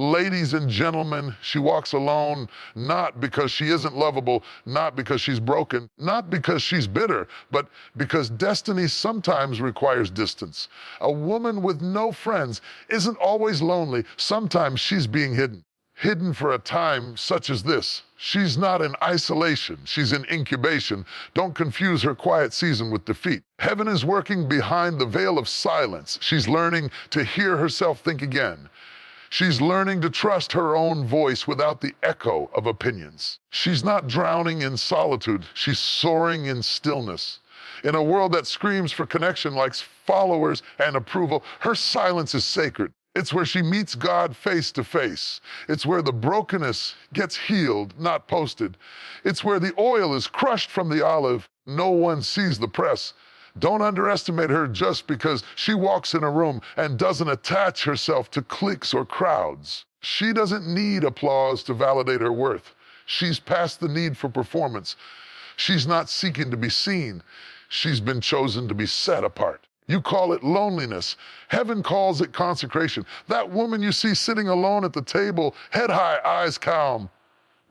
Ladies and gentlemen, she walks alone, not because she isn't lovable, not because she's broken, not because she's bitter, but because destiny sometimes requires distance. A woman with no friends isn't always lonely. Sometimes she's being hidden. Hidden for a time such as this. She's not in isolation, she's in incubation. Don't confuse her quiet season with defeat. Heaven is working behind the veil of silence. She's learning to hear herself think again. She's learning to trust her own voice without the echo of opinions. She's not drowning in solitude, she's soaring in stillness. In a world that screams for connection, likes followers and approval, her silence is sacred. It's where she meets God face to face. It's where the brokenness gets healed, not posted. It's where the oil is crushed from the olive. No one sees the press. Don't underestimate her just because she walks in a room and doesn't attach herself to cliques or crowds. She doesn't need applause to validate her worth. She's past the need for performance. She's not seeking to be seen. She's been chosen to be set apart. You call it loneliness. Heaven calls it consecration. That woman you see sitting alone at the table, head high, eyes calm.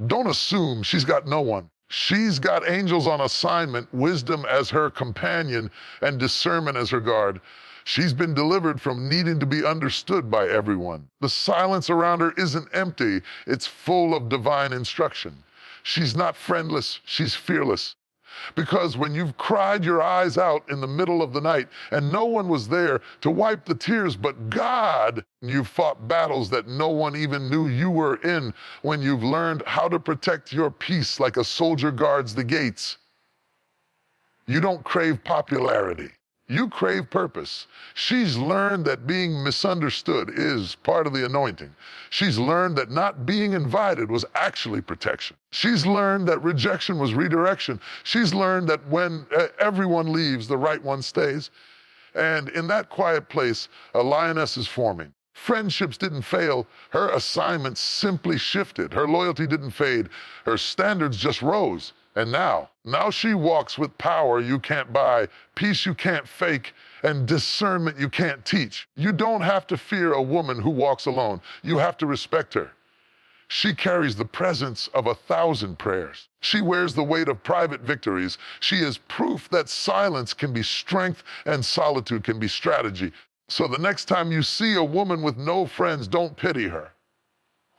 Don't assume she's got no one. She's got angels on assignment, wisdom as her companion, and discernment as her guard. She's been delivered from needing to be understood by everyone. The silence around her isn't empty, it's full of divine instruction. She's not friendless, she's fearless. Because when you've cried your eyes out in the middle of the night and no one was there to wipe the tears but God, you've fought battles that no one even knew you were in. When you've learned how to protect your peace like a soldier guards the gates. You don't crave popularity. You crave purpose. She's learned that being misunderstood is part of the anointing. She's learned that not being invited was actually protection. She's learned that rejection was redirection. She's learned that when everyone leaves, the right one stays. And in that quiet place, a lioness is forming. Friendships didn't fail. Her assignments simply shifted. Her loyalty didn't fade. Her standards just rose. And now she walks with power you can't buy, peace you can't fake, and discernment you can't teach. You don't have to fear a woman who walks alone. You have to respect her. She carries the presence of 1,000 prayers. She wears the weight of private victories. She is proof that silence can be strength and solitude can be strategy. So the next time you see a woman with no friends, don't pity her.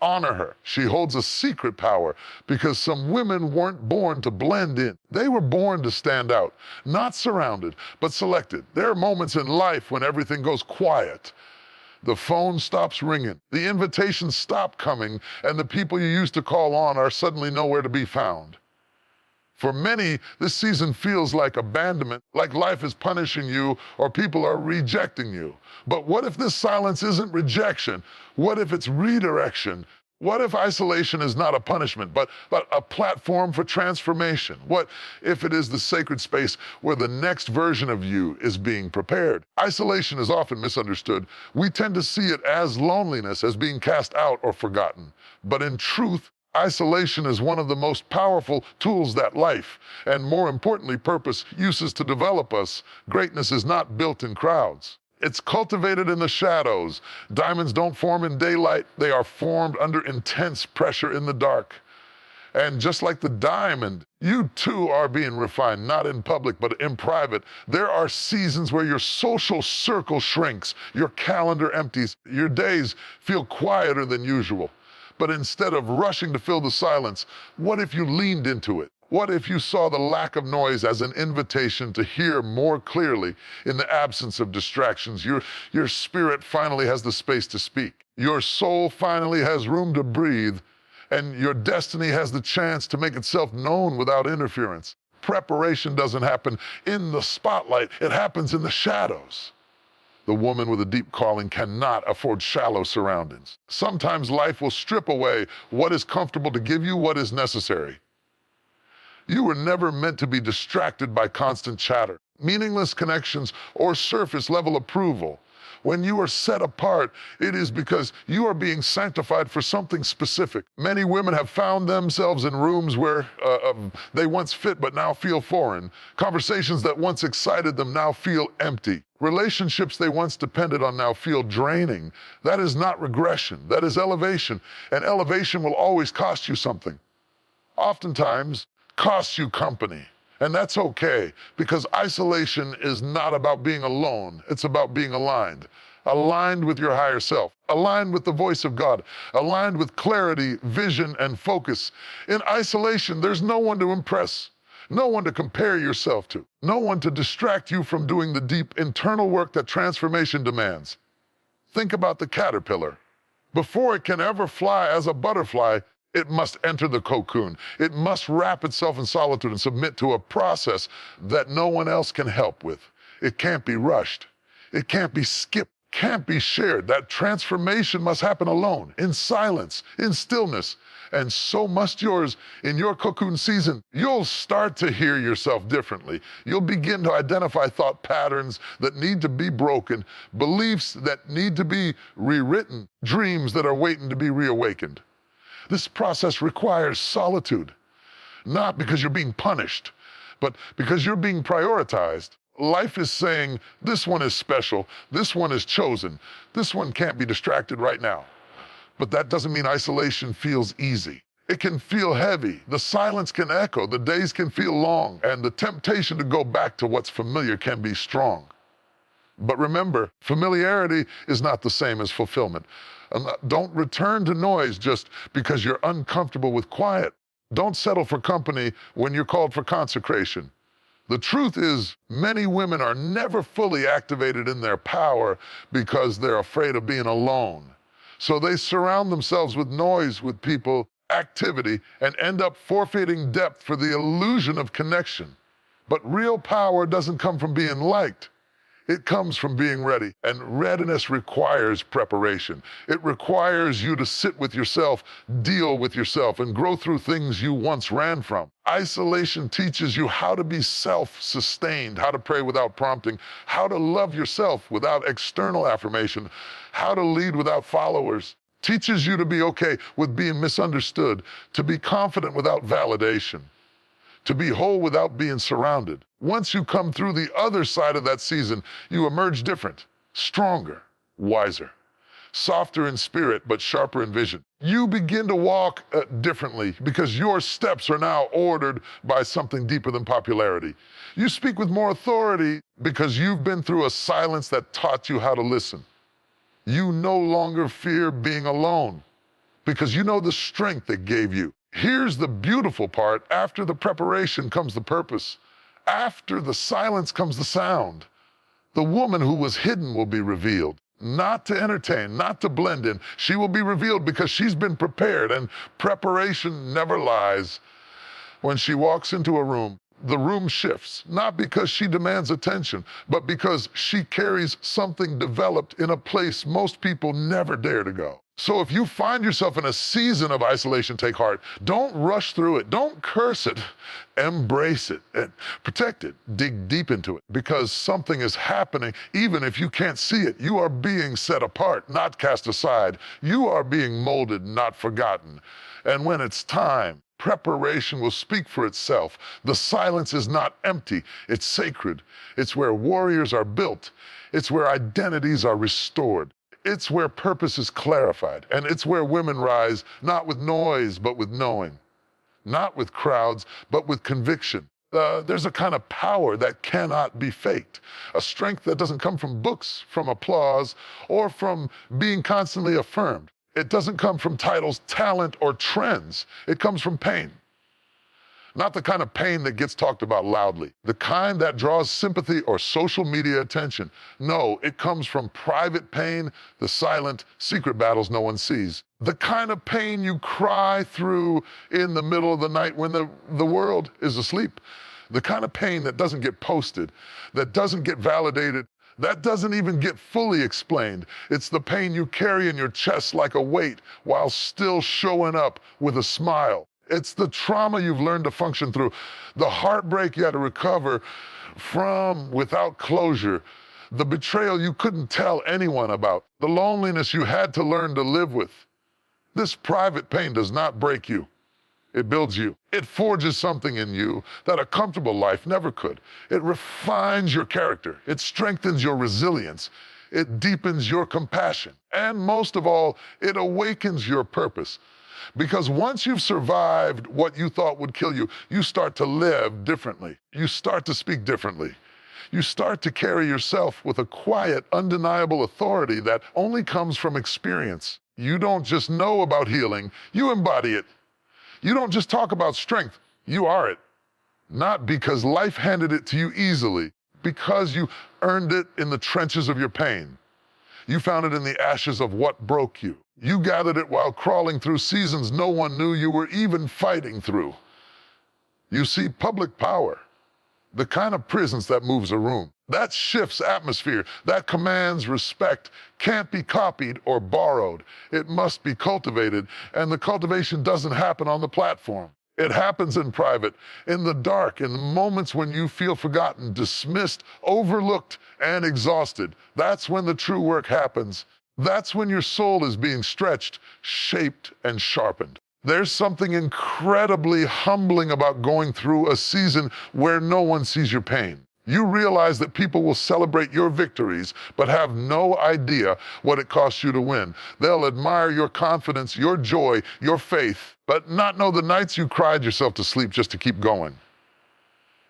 Honor her. She holds a secret power because some women weren't born to blend in. They were born to stand out, not surrounded, but selected. There are moments in life when everything goes quiet. The phone stops ringing, the invitations stop coming, and the people you used to call on are suddenly nowhere to be found. For many, this season feels like abandonment, like life is punishing you or people are rejecting you. But what if this silence isn't rejection? What if it's redirection? What if isolation is not a punishment, but a platform for transformation? What if it is the sacred space where the next version of you is being prepared? Isolation is often misunderstood. We tend to see it as loneliness, as being cast out or forgotten. But in truth, isolation is one of the most powerful tools that life, and more importantly, purpose, uses to develop us. Greatness is not built in crowds. It's cultivated in the shadows. Diamonds don't form in daylight. They are formed under intense pressure in the dark. And just like the diamond, you too are being refined, not in public, but in private. There are seasons where your social circle shrinks, your calendar empties, your days feel quieter than usual. But instead of rushing to fill the silence, what if you leaned into it? What if you saw the lack of noise as an invitation to hear more clearly in the absence of distractions? Your spirit finally has the space to speak. Your soul finally has room to breathe, and your destiny has the chance to make itself known without interference. Preparation doesn't happen in the spotlight, it happens in the shadows. The woman with a deep calling cannot afford shallow surroundings. Sometimes life will strip away what is comfortable to give you what is necessary. You were never meant to be distracted by constant chatter, meaningless connections, or surface-level approval. When you are set apart, it is because you are being sanctified for something specific. Many women have found themselves in rooms where they once fit but now feel foreign. Conversations that once excited them now feel empty. Relationships they once depended on now feel draining. That is not regression, that is elevation. And elevation will always cost you something. Oftentimes, costs you company. And that's okay, because isolation is not about being alone. It's about being aligned. Aligned with your higher self, aligned with the voice of God, aligned with clarity, vision, and focus. In isolation, there's no one to impress, no one to compare yourself to, no one to distract you from doing the deep internal work that transformation demands. Think about the caterpillar. Before it can ever fly as a butterfly, it must enter the cocoon. It must wrap itself in solitude and submit to a process that no one else can help with. It can't be rushed. It can't be skipped, can't be shared. That transformation must happen alone, in silence, in stillness. And so must yours in your cocoon season. You'll start to hear yourself differently. You'll begin to identify thought patterns that need to be broken, beliefs that need to be rewritten, dreams that are waiting to be reawakened. This process requires solitude, not because you're being punished, but because you're being prioritized. Life is saying, this one is special, this one is chosen, this one can't be distracted right now. But that doesn't mean isolation feels easy. It can feel heavy, the silence can echo, the days can feel long, and the temptation to go back to what's familiar can be strong. But remember, familiarity is not the same as fulfillment. Don't return to noise just because you're uncomfortable with quiet. Don't settle for company when you're called for consecration. The truth is, many women are never fully activated in their power because they're afraid of being alone. So they surround themselves with noise, with people, activity, and end up forfeiting depth for the illusion of connection. But real power doesn't come from being liked. It comes from being ready, and readiness requires preparation. It requires you to sit with yourself, deal with yourself, and grow through things you once ran from. Isolation teaches you how to be self-sustained, how to pray without prompting, how to love yourself without external affirmation, how to lead without followers. Teaches you to be okay with being misunderstood, to be confident without validation, to be whole without being surrounded. Once you come through the other side of that season, you emerge different, stronger, wiser, softer in spirit, but sharper in vision. You begin to walk differently because your steps are now ordered by something deeper than popularity. You speak with more authority because you've been through a silence that taught you how to listen. You no longer fear being alone because you know the strength it gave you. Here's the beautiful part. After the preparation comes the purpose. After the silence comes the sound. The woman who was hidden will be revealed. Not to entertain, not to blend in. She will be revealed because she's been prepared, and preparation never lies. When she walks into a room, the room shifts, not because she demands attention, but because she carries something developed in a place most people never dare to go. So if you find yourself in a season of isolation, take heart. Don't rush through it. Don't curse it. Embrace it and protect it. Dig deep into it because something is happening. Even if you can't see it, you are being set apart, not cast aside. You are being molded, not forgotten. And when it's time, preparation will speak for itself. The silence is not empty. It's sacred. It's where warriors are built. It's where identities are restored. It's where purpose is clarified, and it's where women rise, not with noise, but with knowing. Not with crowds, but with conviction. There's a kind of power that cannot be faked, a strength that doesn't come from books, from applause, or from being constantly affirmed. It doesn't come from titles, talent, or trends. It comes from pain. Not the kind of pain that gets talked about loudly, the kind that draws sympathy or social media attention. No, it comes from private pain, the silent, secret battles no one sees. The kind of pain you cry through in the middle of the night when the world is asleep. The kind of pain that doesn't get posted, that doesn't get validated, that doesn't even get fully explained. It's the pain you carry in your chest like a weight while still showing up with a smile. It's the trauma you've learned to function through, the heartbreak you had to recover from without closure, the betrayal you couldn't tell anyone about, the loneliness you had to learn to live with. This private pain does not break you. It builds you. It forges something in you that a comfortable life never could. It refines your character. It strengthens your resilience. It deepens your compassion. And most of all, it awakens your purpose. Because once you've survived what you thought would kill you, you start to live differently. You start to speak differently. You start to carry yourself with a quiet, undeniable authority that only comes from experience. You don't just know about healing, you embody it. You don't just talk about strength, you are it. Not because life handed it to you easily, because you earned it in the trenches of your pain. You found it in the ashes of what broke you. You gathered it while crawling through seasons no one knew you were even fighting through. You see, public power, the kind of presence that moves a room, that shifts atmosphere, that commands respect, can't be copied or borrowed. It must be cultivated, and the cultivation doesn't happen on the platform. It happens in private, in the dark, in the moments when you feel forgotten, dismissed, overlooked, and exhausted. That's when the true work happens. That's when your soul is being stretched, shaped, and sharpened. There's something incredibly humbling about going through a season where no one sees your pain. You realize that people will celebrate your victories, but have no idea what it costs you to win. They'll admire your confidence, your joy, your faith, but not know the nights you cried yourself to sleep just to keep going.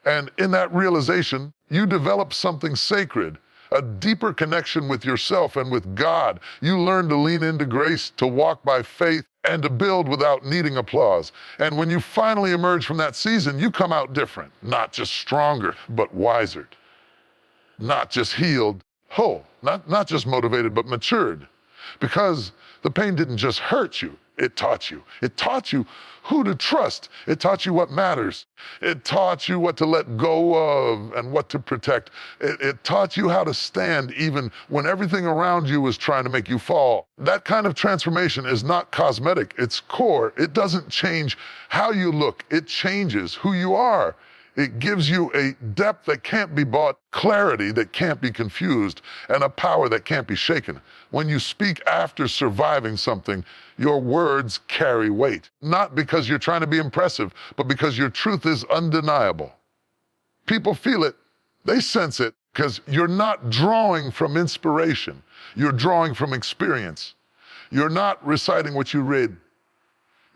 And in that realization, you develop something sacred, a deeper connection with yourself and with God. You learn to lean into grace, to walk by faith, and to build without needing applause. And when you finally emerge from that season, you come out different, not just stronger, but wiser. Not just healed, whole, not just motivated, but matured. Because the pain didn't just hurt you, it taught you. It taught you who to trust. It taught you what matters. It taught you what to let go of and what to protect. It taught you how to stand even when everything around you was trying to make you fall. That kind of transformation is not cosmetic, it's core. It doesn't change how you look, it changes who you are. It gives you a depth that can't be bought, clarity that can't be confused, and a power that can't be shaken. When you speak after surviving something, your words carry weight. Not because you're trying to be impressive, but because your truth is undeniable. People feel it, they sense it, because you're not drawing from inspiration. You're drawing from experience. You're not reciting what you read.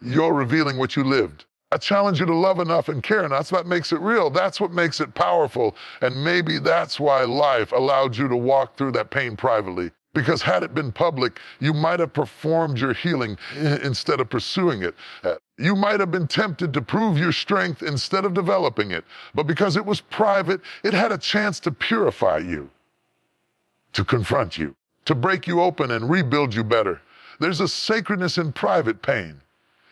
You're revealing what you lived. I challenge you to love enough and care enough. That's what makes it real. That's what makes it powerful. And maybe that's why life allowed you to walk through that pain privately. Because had it been public, you might have performed your healing instead of pursuing it. You might have been tempted to prove your strength instead of developing it. But because it was private, it had a chance to purify you, to confront you, to break you open and rebuild you better. There's a sacredness in private pain.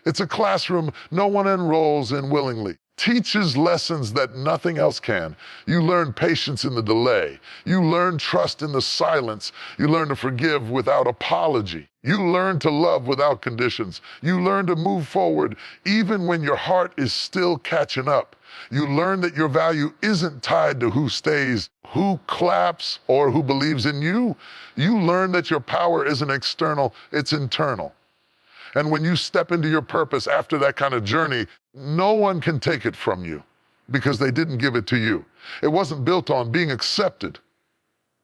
It's a classroom no one enrolls in willingly. Teaches lessons that nothing else can. You learn patience in the delay. You learn trust in the silence. You learn to forgive without apology. You learn to love without conditions. You learn to move forward even when your heart is still catching up. You learn that your value isn't tied to who stays, who claps, or who believes in you. You learn that your power isn't external, it's internal. And when you step into your purpose after that kind of journey, no one can take it from you because they didn't give it to you. It wasn't built on being accepted.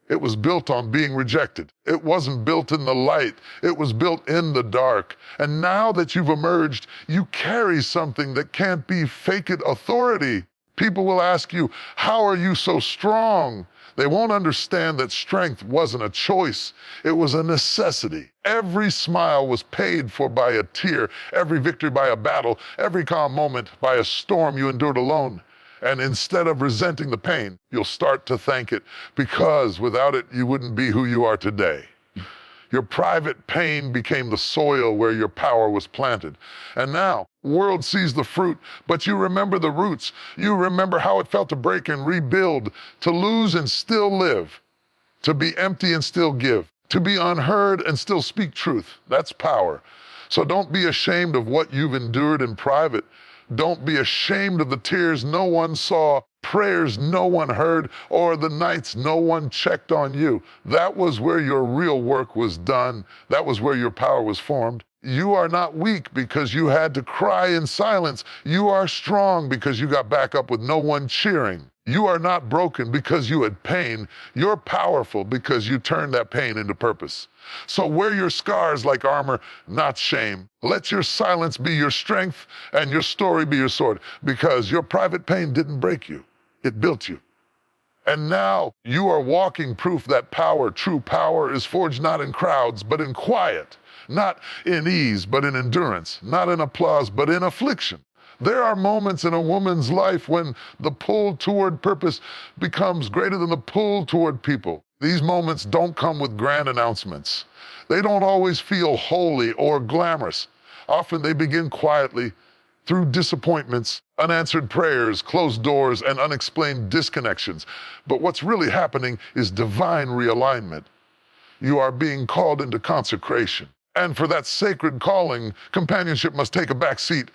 It was built on being rejected. It wasn't built in the light. It was built in the dark. And now that you've emerged, you carry something that can't be faked authority. People will ask you, how are you so strong? They won't understand that strength wasn't a choice, it was a necessity. Every smile was paid for by a tear, every victory by a battle, every calm moment by a storm you endured alone. And instead of resenting the pain, you'll start to thank it, because without it, you wouldn't be who you are today. Your private pain became the soil where your power was planted. And now, the world sees the fruit, but you remember the roots. You remember how it felt to break and rebuild, to lose and still live, to be empty and still give, to be unheard and still speak truth. That's power. So don't be ashamed of what you've endured in private. Don't be ashamed of the tears no one saw. prayers no one heard, or the nights no one checked on you. That was where your real work was done. That was where your power was formed. You are not weak because you had to cry in silence. You are strong because you got back up with no one cheering. You are not broken because you had pain. You're powerful because you turned that pain into purpose. So wear your scars like armor, not shame. Let your silence be your strength and your story be your sword, because your private pain didn't break you. It built you. And now you are walking proof that power, true power, is forged not in crowds, but in quiet. Not in ease, but in endurance. Not in applause, but in affliction. There are moments in a woman's life when the pull toward purpose becomes greater than the pull toward people. These moments don't come with grand announcements. They don't always feel holy or glamorous. Often they begin quietly through disappointments, unanswered prayers, closed doors, and unexplained disconnections. But what's really happening is divine realignment. You are being called into consecration. And for that sacred calling, companionship must take a back seat.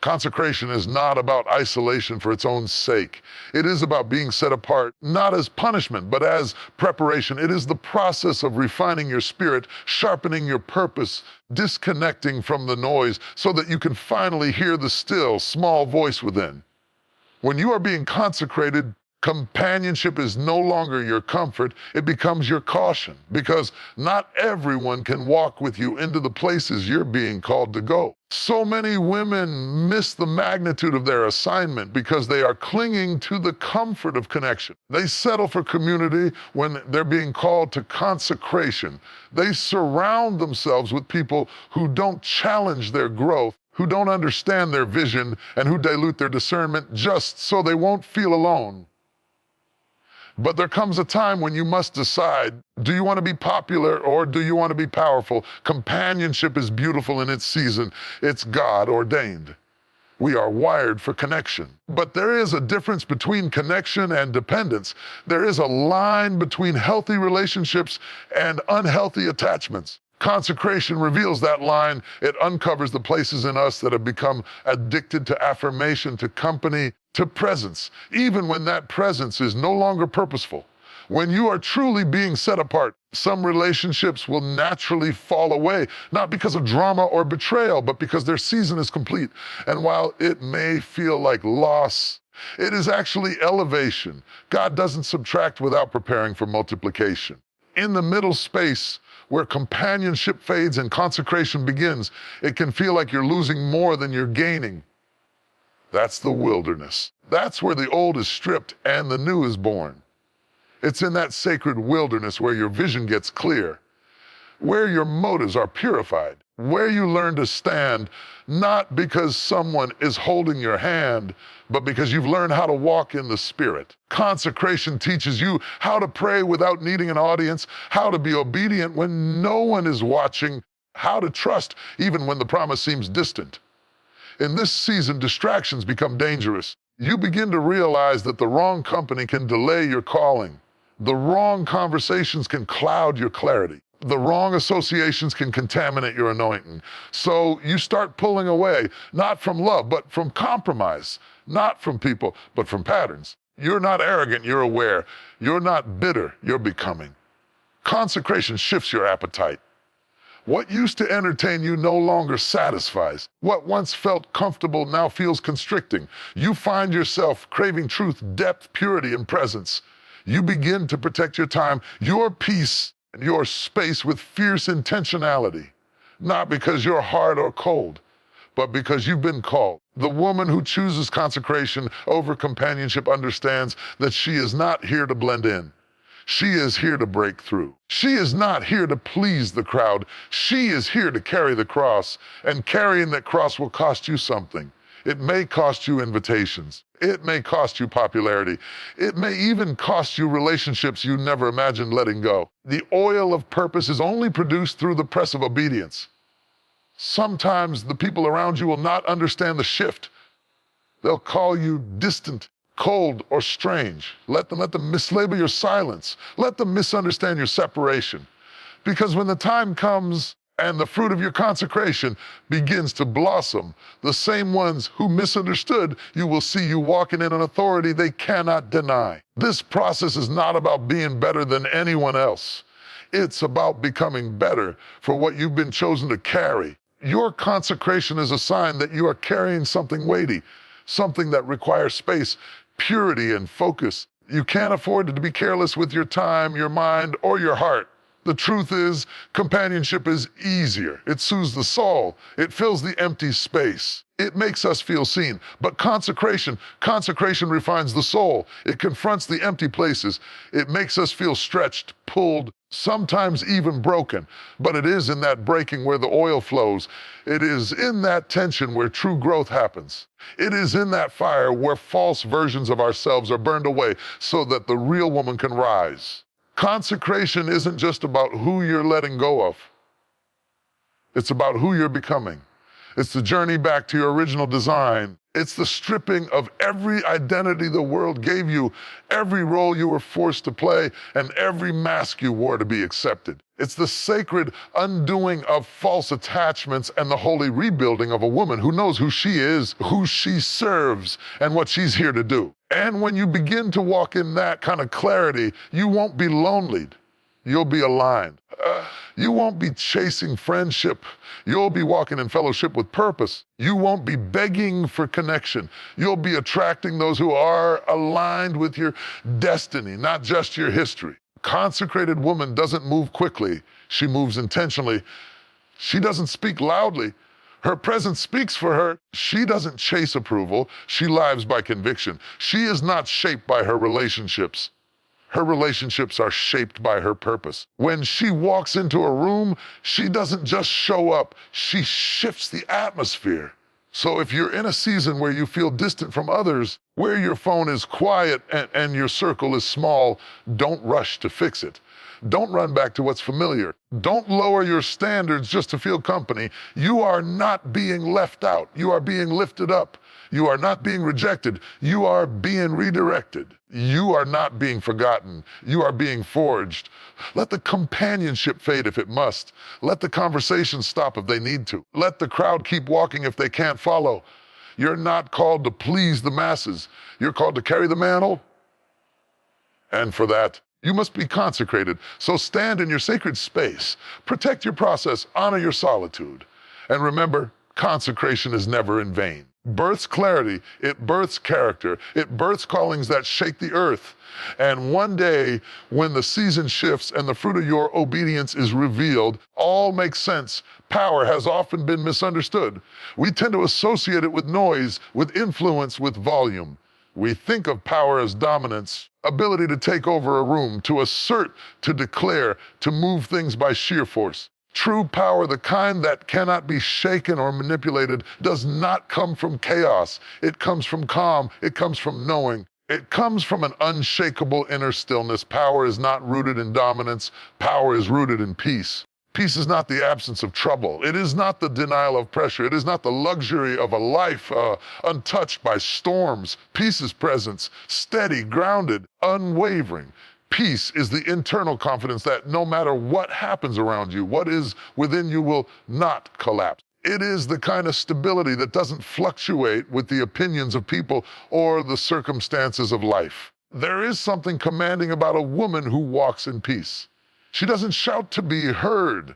Consecration is not about isolation for its own sake. It is about being set apart, not as punishment, but as preparation. It is the process of refining your spirit, sharpening your purpose, disconnecting from the noise so that you can finally hear the still, small voice within. When you are being consecrated, companionship is no longer your comfort, it becomes your caution, because not everyone can walk with you into the places you're being called to go. So many women miss the magnitude of their assignment because they are clinging to the comfort of connection. They settle for community when they're being called to consecration. They surround themselves with people who don't challenge their growth, who don't understand their vision, and who dilute their discernment just so they won't feel alone. But there comes a time when you must decide, do you want to be popular or do you want to be powerful? Companionship is beautiful in its season. It's God ordained. We are wired for connection. But there is a difference between connection and dependence. There is a line between healthy relationships and unhealthy attachments. Consecration reveals that line. It uncovers the places in us that have become addicted to affirmation, to company, to presence, even when that presence is no longer purposeful. When you are truly being set apart, some relationships will naturally fall away, not because of drama or betrayal, but because their season is complete. And while it may feel like loss, it is actually elevation. God doesn't subtract without preparing for multiplication. In the middle space, where companionship fades and consecration begins, it can feel like you're losing more than you're gaining. That's the wilderness. That's where the old is stripped and the new is born. It's in that sacred wilderness where your vision gets clear, where your motives are purified, where you learn to stand, not because someone is holding your hand, but because you've learned how to walk in the Spirit. Consecration teaches you how to pray without needing an audience, how to be obedient when no one is watching, how to trust even when the promise seems distant. In this season, distractions become dangerous. You begin to realize that the wrong company can delay your calling. The wrong conversations can cloud your clarity. The wrong associations can contaminate your anointing. So you start pulling away, not from love, but from compromise. Not from people, but from patterns. You're not arrogant, you're aware. You're not bitter, you're becoming. Consecration shifts your appetite. What used to entertain you no longer satisfies. What once felt comfortable now feels constricting. You find yourself craving truth, depth, purity, and presence. You begin to protect your time, your peace, and your space with fierce intentionality. Not because you're hard or cold, but because you've been called. The woman who chooses consecration over companionship understands that she is not here to blend in. She is here to break through. She is not here to please the crowd. She is here to carry the cross, and carrying that cross will cost you something. It may cost you invitations. It may cost you popularity. It may even cost you relationships you never imagined letting go. The oil of purpose is only produced through the press of obedience. Sometimes the people around you will not understand the shift. They'll call you distant, cold, or strange. Let them mislabel your silence. Let them misunderstand your separation. Because when the time comes And the fruit of your consecration begins to blossom. The same ones who misunderstood, you will see you walking in an authority they cannot deny. This process is not about being better than anyone else. It's about becoming better for what you've been chosen to carry. Your consecration is a sign that you are carrying something weighty, something that requires space, purity, and focus. You can't afford to be careless with your time, your mind, or your heart. The truth is, companionship is easier. It soothes the soul. It fills the empty space. It makes us feel seen. But consecration refines the soul. It confronts the empty places. It makes us feel stretched, pulled, sometimes even broken. But it is in that breaking where the oil flows. It is in that tension where true growth happens. It is in that fire where false versions of ourselves are burned away so that the real woman can rise. Consecration isn't just about who you're letting go of. It's about who you're becoming. It's the journey back to your original design. It's the stripping of every identity the world gave you, every role you were forced to play, and every mask you wore to be accepted. It's the sacred undoing of false attachments and the holy rebuilding of a woman who knows who she is, who she serves, and what she's here to do. And when you begin to walk in that kind of clarity, you won't be lonely. You'll be aligned. You won't be chasing friendship. You'll be walking in fellowship with purpose. You won't be begging for connection. You'll be attracting those who are aligned with your destiny, not just your history. Consecrated woman doesn't move quickly. She moves intentionally. She doesn't speak loudly. Her presence speaks for her. She doesn't chase approval. She lives by conviction. She is not shaped by her relationships. Her relationships are shaped by her purpose. When she walks into a room, she doesn't just show up. She shifts the atmosphere. So if you're in a season where you feel distant from others, where your phone is quiet and your circle is small, don't rush to fix it. Don't run back to what's familiar. Don't lower your standards just to feel company. You are not being left out. You are being lifted up. You are not being rejected. You are being redirected. You are not being forgotten. You are being forged. Let the companionship fade if it must. Let the conversations stop if they need to. Let the crowd keep walking if they can't follow. You're not called to please the masses. You're called to carry the mantle. And for that, you must be consecrated. So stand in your sacred space. Protect your process. Honor your solitude. And remember, consecration is never in vain. Births clarity, it births character, it births callings that shake the earth. And one day, when the season shifts and the fruit of your obedience is revealed, all makes sense. Power has often been misunderstood. We tend to associate it with noise, with influence, with volume. We think of power as dominance, ability to take over a room, to assert, to declare, to move things by sheer force. True power, the kind that cannot be shaken or manipulated, does not come from chaos. It comes from calm. It comes from knowing. It comes from an unshakable inner stillness. Power is not rooted in dominance. Power is rooted in peace. Peace is not the absence of trouble. It is not the denial of pressure. It is not the luxury of a life untouched by storms. Peace is presence, steady, grounded, unwavering. Peace is the internal confidence that no matter what happens around you, what is within you will not collapse. It is the kind of stability that doesn't fluctuate with the opinions of people or the circumstances of life. There is something commanding about a woman who walks in peace. She doesn't shout to be heard.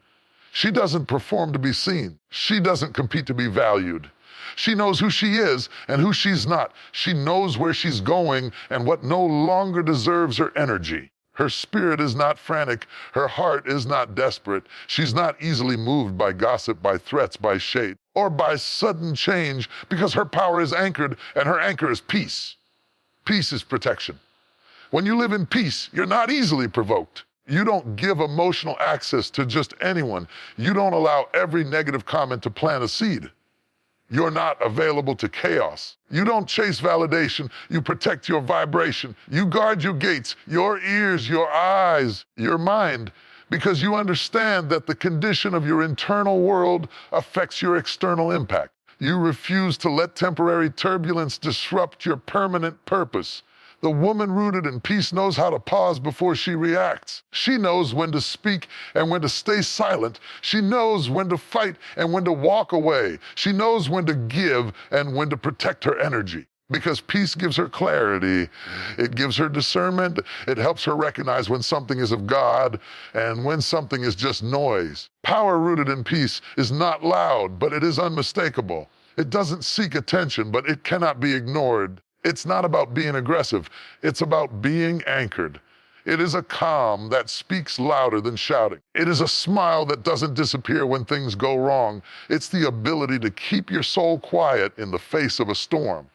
She doesn't perform to be seen. She doesn't compete to be valued. She knows who she is and who she's not. She knows where she's going and what no longer deserves her energy. Her spirit is not frantic. Her heart is not desperate. She's not easily moved by gossip, by threats, by shade, or by sudden change, because her power is anchored, and her anchor is peace. Peace is protection. When you live in peace, you're not easily provoked. You don't give emotional access to just anyone. You don't allow every negative comment to plant a seed. You're not available to chaos. You don't chase validation. You protect your vibration. You guard your gates, your ears, your eyes, your mind, because you understand that the condition of your internal world affects your external impact. You refuse to let temporary turbulence disrupt your permanent purpose. The woman rooted in peace knows how to pause before she reacts. She knows when to speak and when to stay silent. She knows when to fight and when to walk away. She knows when to give and when to protect her energy. Because peace gives her clarity, it gives her discernment, it helps her recognize when something is of God and when something is just noise. Power rooted in peace is not loud, but it is unmistakable. It doesn't seek attention, but it cannot be ignored. It's not about being aggressive, it's about being anchored. It is a calm that speaks louder than shouting. It is a smile that doesn't disappear when things go wrong. It's the ability to keep your soul quiet in the face of a storm.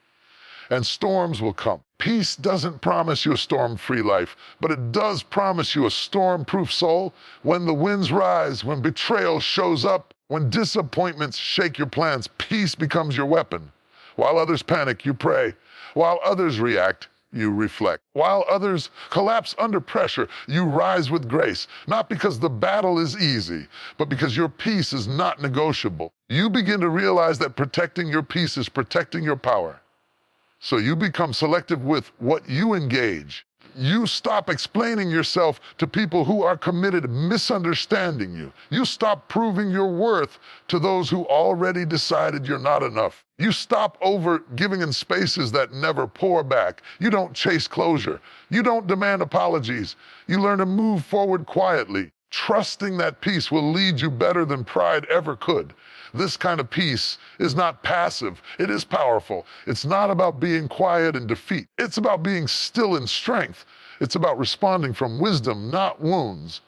And storms will come. Peace doesn't promise you a storm-free life, but it does promise you a storm-proof soul. When the winds rise, when betrayal shows up, when disappointments shake your plans, peace becomes your weapon. While others panic, you pray. While others react, you reflect. While others collapse under pressure, you rise with grace. Not because the battle is easy, but because your peace is not negotiable. You begin to realize that protecting your peace is protecting your power. So you become selective with what you engage. You stop explaining yourself to people who are committed misunderstanding you. You stop proving your worth to those who already decided you're not enough. You stop over giving in spaces that never pour back. You don't chase closure. You don't demand apologies. You learn to move forward quietly, trusting that peace will lead you better than pride ever could. This kind of peace is not passive, it is powerful. It's not about being quiet in defeat. It's about being still in strength. It's about responding from wisdom, not wounds.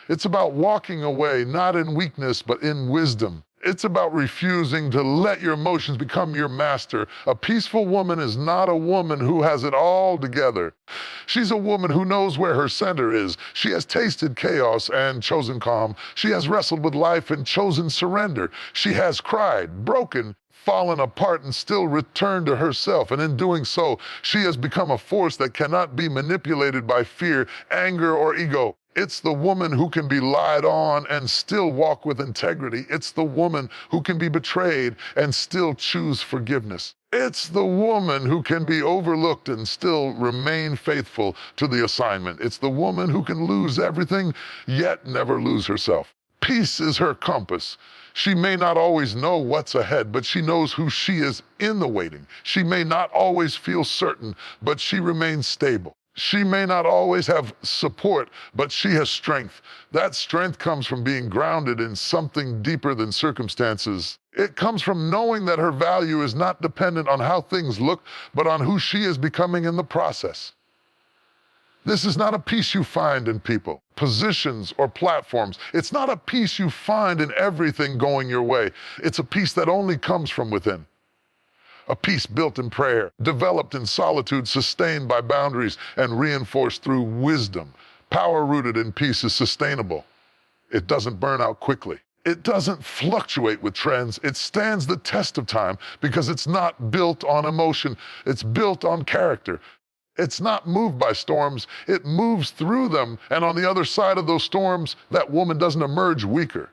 It's about walking away, not in weakness, but in wisdom. It's about refusing to let your emotions become your master. A peaceful woman is not a woman who has it all together. She's a woman who knows where her center is. She has tasted chaos and chosen calm. She has wrestled with life and chosen surrender. She has cried, broken, fallen apart, and still returned to herself. And in doing so, she has become a force that cannot be manipulated by fear, anger, or ego. It's the woman who can be lied on and still walk with integrity. It's the woman who can be betrayed and still choose forgiveness. It's the woman who can be overlooked and still remain faithful to the assignment. It's the woman who can lose everything, yet never lose herself. Peace is her compass. She may not always know what's ahead, but she knows who she is in the waiting. She may not always feel certain, but she remains stable. She may not always have support, but she has strength. That strength comes from being grounded in something deeper than circumstances. It comes from knowing that her value is not dependent on how things look, but on who she is becoming in the process. This is not a peace you find in people, positions, or platforms. It's not a peace you find in everything going your way. It's a peace that only comes from within. A peace built in prayer, developed in solitude, sustained by boundaries, and reinforced through wisdom. Power rooted in peace is sustainable. It doesn't burn out quickly. It doesn't fluctuate with trends. It stands the test of time because it's not built on emotion. It's built on character. It's not moved by storms. It moves through them. And on the other side of those storms, that woman doesn't emerge weaker.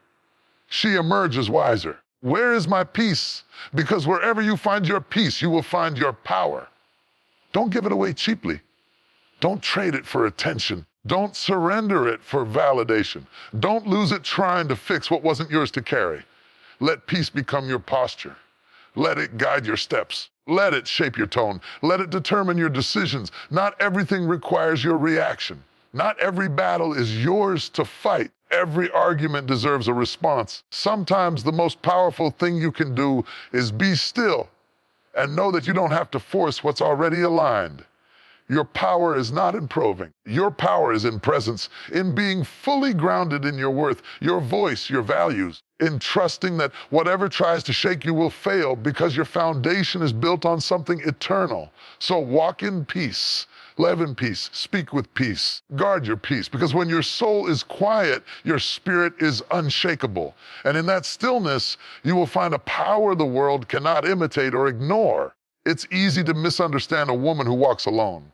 She emerges wiser. Where is my peace? Because wherever you find your peace, you will find your power. Don't give it away cheaply. Don't trade it for attention. Don't surrender it for validation. Don't lose it trying to fix what wasn't yours to carry. Let peace become your posture. Let it guide your steps. Let it shape your tone. Let it determine your decisions. Not everything requires your reaction. Not every battle is yours to fight. Every argument deserves a response. Sometimes the most powerful thing you can do is be still and know that you don't have to force what's already aligned. Your power is not in proving. Your power is in presence, in being fully grounded in your worth, your voice, your values, in trusting that whatever tries to shake you will fail because your foundation is built on something eternal. So walk in peace. Live in peace, speak with peace, guard your peace, because when your soul is quiet, your spirit is unshakable. And in that stillness, you will find a power the world cannot imitate or ignore. It's easy to misunderstand a woman who walks alone.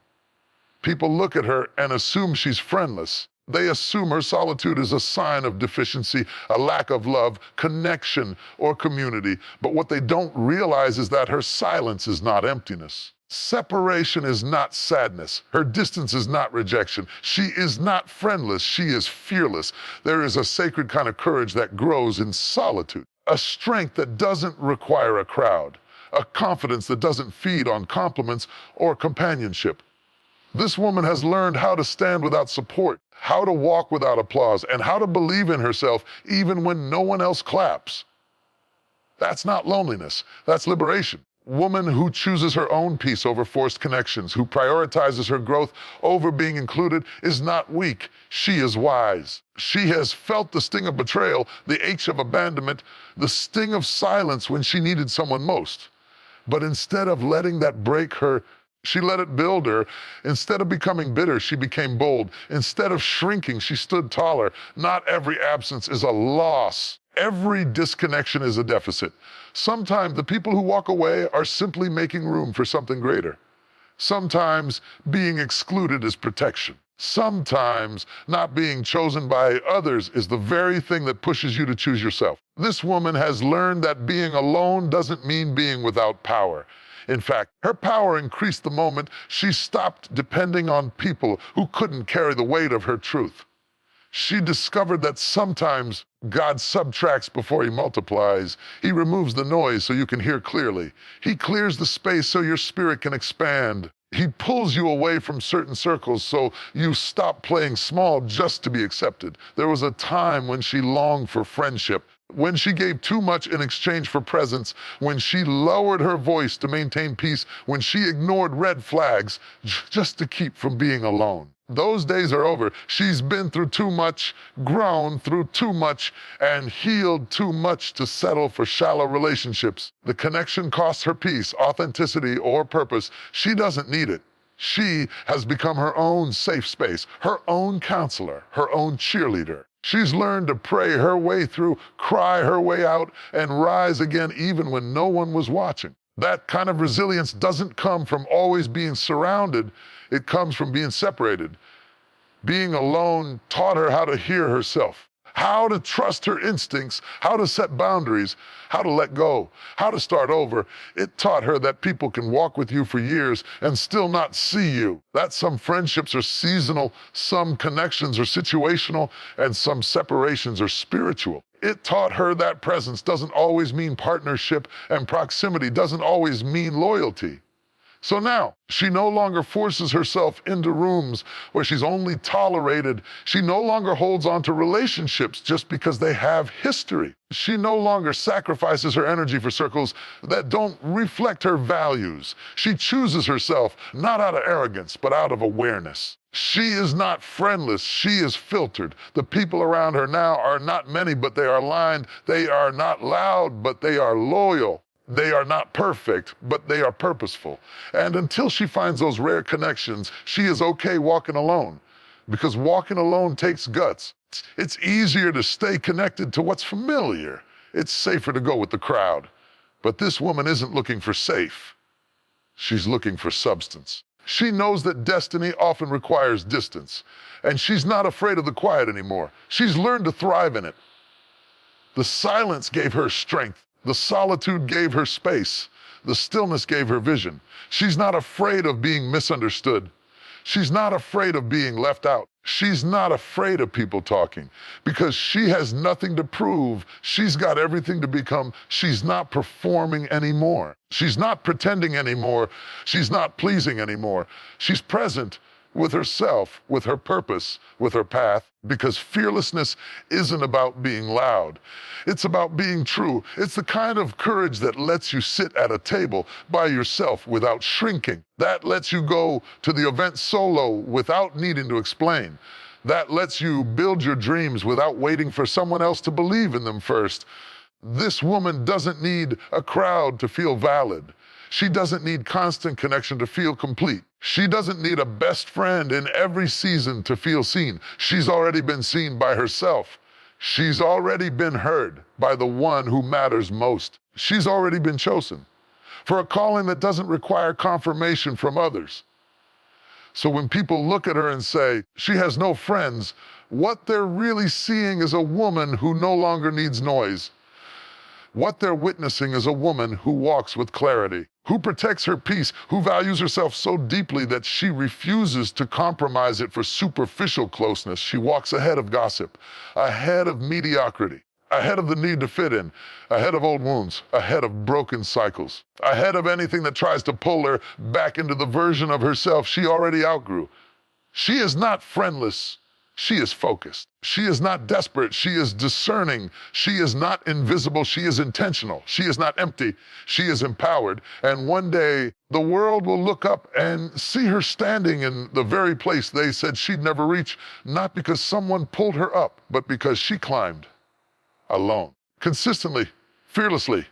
People look at her and assume she's friendless, They assume her solitude is a sign of deficiency, a lack of love, connection, or community. But what they don't realize is that her silence is not emptiness. Separation is not sadness. Her distance is not rejection. She is not friendless. She is fearless. There is a sacred kind of courage that grows in solitude, a strength that doesn't require a crowd, a confidence that doesn't feed on compliments or companionship. This woman has learned how to stand without support, how to walk without applause, and how to believe in herself even when no one else claps. That's not loneliness, that's liberation. Woman who chooses her own peace over forced connections, who prioritizes her growth over being included, is not weak. She is wise. She has felt the sting of betrayal, the ache of abandonment, the sting of silence when she needed someone most. But instead of letting that break her, she let it build her. Instead of becoming bitter, she became bold. Instead of shrinking, she stood taller. Not every absence is a loss. Every disconnection is a deficit. Sometimes the people who walk away are simply making room for something greater. Sometimes being excluded is protection. Sometimes not being chosen by others is the very thing that pushes you to choose yourself. This woman has learned that being alone doesn't mean being without power. In fact, her power increased the moment she stopped depending on people who couldn't carry the weight of her truth. She discovered that sometimes God subtracts before he multiplies. He removes the noise so you can hear clearly. He clears the space so your spirit can expand. He pulls you away from certain circles so you stop playing small just to be accepted. There was a time when she longed for friendship, when she gave too much in exchange for presence, when she lowered her voice to maintain peace, when she ignored red flags just to keep from being alone. Those days are over. She's been through too much, grown through too much, and healed too much to settle for shallow relationships. The connection costs her peace, authenticity, or purpose. She doesn't need it. She has become her own safe space, her own counselor, her own cheerleader. She's learned to pray her way through, cry her way out, and rise again even when no one was watching. That kind of resilience doesn't come from always being surrounded. It comes from being separated. Being alone taught her how to hear herself, how to trust her instincts, how to set boundaries, how to let go, how to start over. It taught her that people can walk with you for years and still not see you, that some friendships are seasonal, some connections are situational, and some separations are spiritual. It taught her that presence doesn't always mean partnership, and proximity doesn't always mean loyalty. So now, she no longer forces herself into rooms where she's only tolerated. She no longer holds on to relationships just because they have history. She no longer sacrifices her energy for circles that don't reflect her values. She chooses herself, not out of arrogance, but out of awareness. She is not friendless, she is filtered. The people around her now are not many, but they are aligned. They are not loud, but they are loyal. They are not perfect, but they are purposeful. And until she finds those rare connections, she is okay walking alone. Because walking alone takes guts. It's easier to stay connected to what's familiar. It's safer to go with the crowd. But this woman isn't looking for safe. She's looking for substance. She knows that destiny often requires distance. And she's not afraid of the quiet anymore. She's learned to thrive in it. The silence gave her strength. The solitude gave her space. The stillness gave her vision. She's not afraid of being misunderstood. She's not afraid of being left out. She's not afraid of people talking because she has nothing to prove. She's got everything to become. She's not performing anymore. She's not pretending anymore. She's not pleasing anymore. She's present with herself, with her purpose, with her path, because fearlessness isn't about being loud. It's about being true. It's the kind of courage that lets you sit at a table by yourself without shrinking. That lets you go to the event solo without needing to explain. That lets you build your dreams without waiting for someone else to believe in them first. This woman doesn't need a crowd to feel valid. She doesn't need constant connection to feel complete. She doesn't need a best friend in every season to feel seen. She's already been seen by herself. She's already been heard by the one who matters most. She's already been chosen for a calling that doesn't require confirmation from others. So when people look at her and say, she has no friends, what they're really seeing is a woman who no longer needs noise. What they're witnessing is a woman who walks with clarity, who protects her peace, who values herself so deeply that she refuses to compromise it for superficial closeness. She walks ahead of gossip, ahead of mediocrity, ahead of the need to fit in, ahead of old wounds, ahead of broken cycles, ahead of anything that tries to pull her back into the version of herself she already outgrew. She is not friendless. She is focused. She is not desperate. She is discerning. She is not invisible. She is intentional. She is not empty. She is empowered. And one day, the world will look up and see her standing in the very place they said she'd never reach, not because someone pulled her up, but because she climbed alone, consistently, fearlessly,